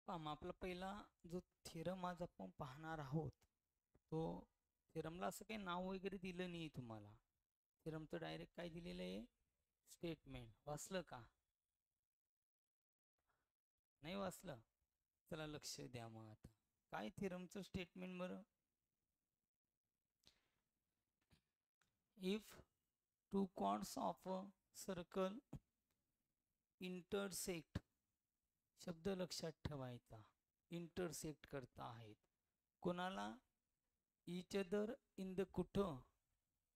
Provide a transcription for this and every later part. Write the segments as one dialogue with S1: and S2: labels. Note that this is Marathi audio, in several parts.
S1: मग आपला पहिला जो थेरम आज आपण पाहणार आहोत तो थेरमला असं काही नाव वगैरे दिलं नाही तुम्हाला. थेरमचं डायरेक्ट काय दिलेलं आहे, स्टेटमेंट. वाचलं का? नाही वाचलं? चला लक्ष द्या. मग आता काय थेरमचं स्टेटमेंट बरं? If two corners of a circle intersect, शब्द लक्षात ठेवायचा, इंटरसेक्ट करता आहेत कोणाला? इच अदर इन द कुठं?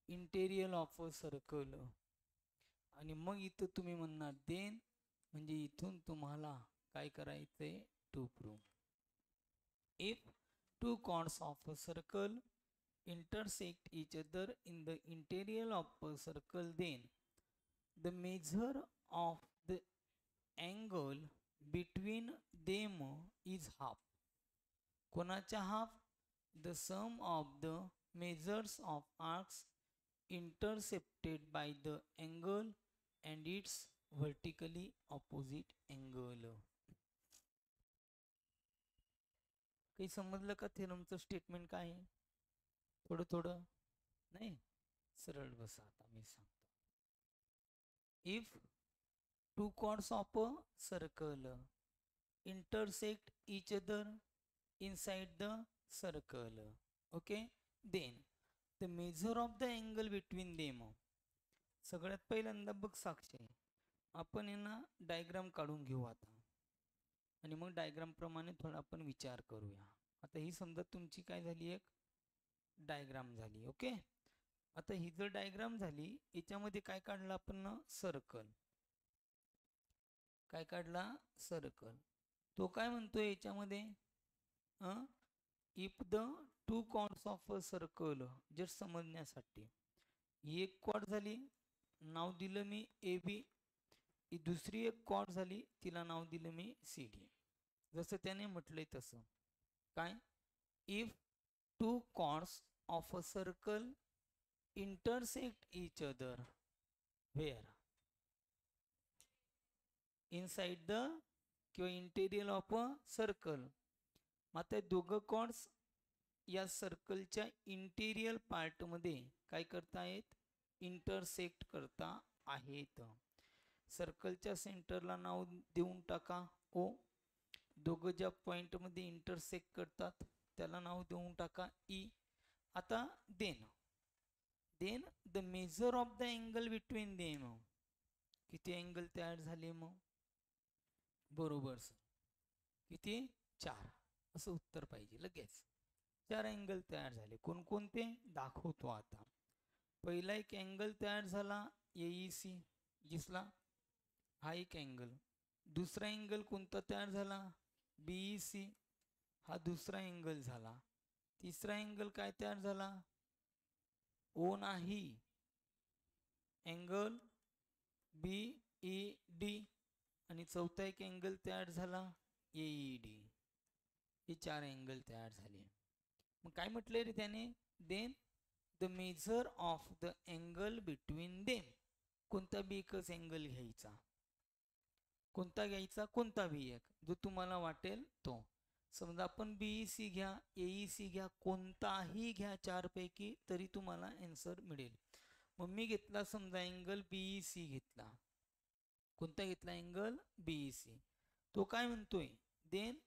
S1: Interior of a circle. आणि मग इथं तुम्ही म्हणणार देन, म्हणजे इथून तुम्हाला काय करायचंय? To prove. If two corners of a circle intersect each other in the interior of a circle, then the measure of the angle between them is half. कोणाचा half? The sum of the measures of arcs intercepted by the angle and its vertically opposite angle. काही समजलं का थेरमचं स्टेटमेंट काय आहे? थोडं थोडं नाही, सरळ बसा. आता मी सांगतो. If two corners of a circle intersect each other inside the circle, okay, then the measure of the angle between them. सगळ्यात पहिल्यांदा बघ साक्षी, आपण यांना डायग्राम काढून घेऊ आता आणि मग डायग्राम प्रमाणे थोडा आपण विचार करूया. आता ही समजा तुमची काय झाली, एक डायग्राम झाली. ओके, आता ही जर डायग्राम झाली, याच्यामध्ये काय काढलं आपण? सर्कल. काय काढला? सर्कल. तो काय म्हणतोय याच्यामध्ये? If the two corners of a circle, just समजण्यासाठी. ही एक कॉर्ड झाली, नाव दिलं मी ए बी. ही दुसरी एक कॉर्ड झाली, तिला नाव दिलं मी सी डी. जसं त्याने म्हटलंय तसं. काय? If two corners of a circle intersect each other where? inside the किंवा इंटेरियर ऑफ अ सर्कल. मग त्या दोघं कॉर्ड्स या सर्कलच्या इंटेरियर पार्टमध्ये काय करतायत? इंटरसेक्ट करता आहेत. सर्कलच्या सेंटरला नाव देऊन टाका ओ. दोघं ज्या पॉइंटमध्ये इंटरसेक्ट करतात त्याला नाव देऊन टाका ई. आता then the measure of the angle between them. किती अँगल तयार झाले मग? बरोबर सर, किती? 4. असं उत्तर पाहिजे लगेच. 4 अँगल तयार झाले. कोणकोणते दाखवतो आता. पहिला एक अँगल तयार झाला एईसी, दिसला? हा एक अँगल. दुसरा अँगल कोणता तयार झाला? बीईसी, हा दुसरा अँगल झाला. तिसरा अँगल काय तयार झाला? ओ नाही, अँगल बीईडी. आणि चौथा एक अँगल तयार झाला एईडी. हे 4 अँगल तयार झाले. मग काय म्हटलंय रे त्याने? Then the measure of the angle between them. कोणता बी एकच अँगल घ्यायचा. कोणता घ्यायचा? कोणता बी एक, जो तुम्हाला वाटेल तो. समजा आपण बीईसी घ्या, एईसी घ्या, कोणताही घ्या 4 पैकी, तरी तुम्हाला आन्सर मिळेल. मग मी घेतला समजा अँगल बीईसी घेतला. कोणता घेतला? Angle BEC. तो काय म्हणतोय? Then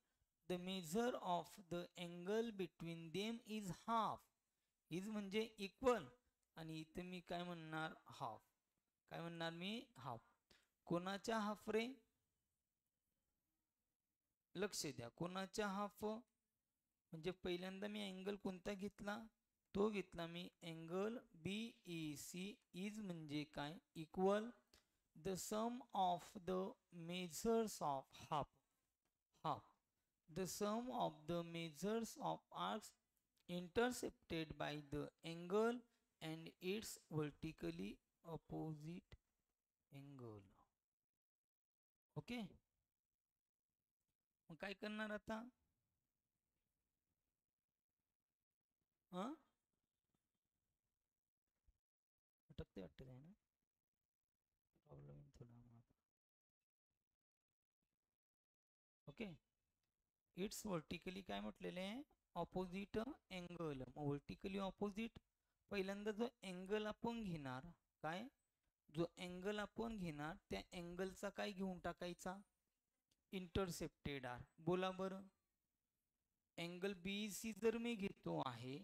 S1: the measure of the angle between them is half. Is म्हणजे इक्वल, आणि इथं मी काय म्हणणार? हाफ. काय म्हणणार मी? हाफ. कोणाच्या हाफ रे? लक्ष द्या, कोणाच्या हाफ? म्हणजे पहिल्यांदा मी अँगल कोणता घेतला? तो घेतला मी अँगल बीईसी. इज म्हणजे काय? Equal the sum of the measures of half. The sum of the measures of arcs intercepted by the angle and its vertically opposite angle. Okay, मग काय करणार आता? अटकते वाटते आहे ना, प्रॉब्लेम थोडा. ओके, इट्स व्हर्टिकली काय म्हटलेलं आहे, ऑपोजिट अँगल. मग व्हर्टिकली ऑपोजिट, पहिल्यांदा जो अँगल आपण घेणार, काय जो अँगल आपण घेणार त्या अँगलचा काय घेऊन टाकायचा, इंटरसेप्टेड आर. बोला बरं, अँगल बीईसी जर मी घेतो आहे,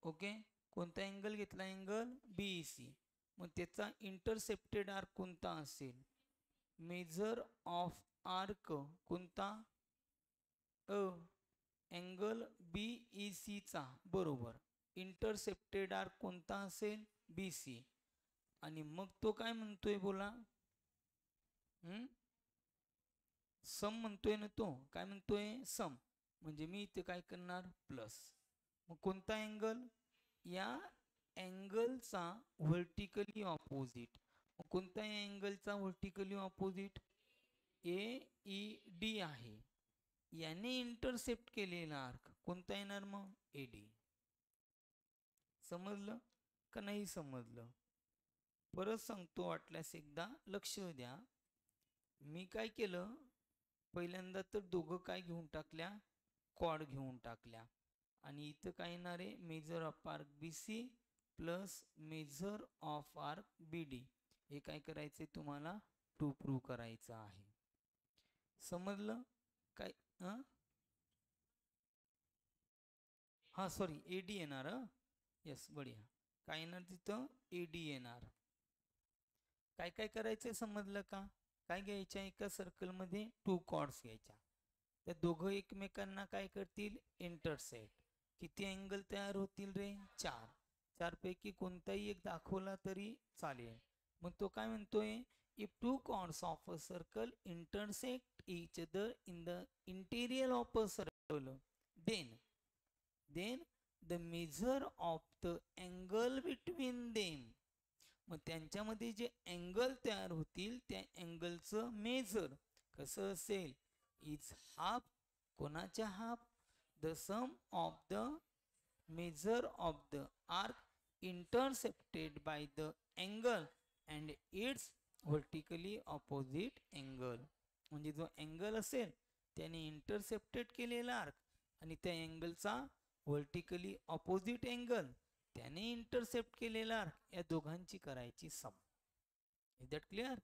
S1: ओके, कोणता अँगल घेतला, अँगल बीईसी, मग त्याचा इंटरसेप्टेड आर्क कोणता असेल, मेजर ऑफ आर्क कोणता, अँगल बीईसी चा, बरोबर. इंटरसेप्टेड आर्क कोणता असेल, बीसी. आणि मग तो काय म्हणतोय बोला, सम म्हणतोय ना, तो काय म्हणतोय, सम. म्हणजे मी इथे काय करणार, प्लस. मग कोणता अँगल, या अँगलचा व्हर्टिकली ऑपोजिट. कोणत्या अँगलचा व्हर्टिकली ऑपोजिट, ए ई डी आहे, याने इंटरसेप्ट केलेला आर्क कोणता येणार, मग एडी. समजलं का नाही समजलं, परत सांगतो, वाटल्यास एकदा लक्ष द्या. मी काय केलं, पहिल्यांदा तर दोघं काय घेऊन टाकल्या, कॉड घेऊन टाकल्या. आणि इथं काय येणार आहे, measure of arc B C plus measure of arc B D. हे काय करायचंय तुम्हाला, टू प्रूव्ह करायचं आहे. समजलं काय, हा सॉरी एडी येणार, यस बढिया. काय येणार तिथं, एडी येणार. काय काय करायचंय समजलं का, काय घ्यायच्या, एका सर्कलमध्ये टू कॉर्ड्स घ्यायच्या, त्या दोघं एकमेकांना काय करतील, इंटरसेक्ट. किती अँगल तयार होतील रे, चार. चारपैकी कोणताही एक दाखवला तरी चालेल. मग तो काय म्हणतोय, if two chords of a circle intersect each other in the interior of a circle, then the measure of the angle between them. मग त्यांच्यामध्ये जे अँगल तयार होतील त्या अँगलचं मेजर कसं असेल, इज हाफ, कोणाच्या half, the sum of the measure of the arc intercepted by the angle and its vertically opposite angle. म्हणजे जो अँगल असेल त्याने इंटरसेप्टेड केलेला आर्क आणि त्या अँगलचा व्हर्टिकली ऑपोजिट अँगल त्याने इंटरसेप्ट केलेला आर्क, या दोघांची करायची सम. Is that clear.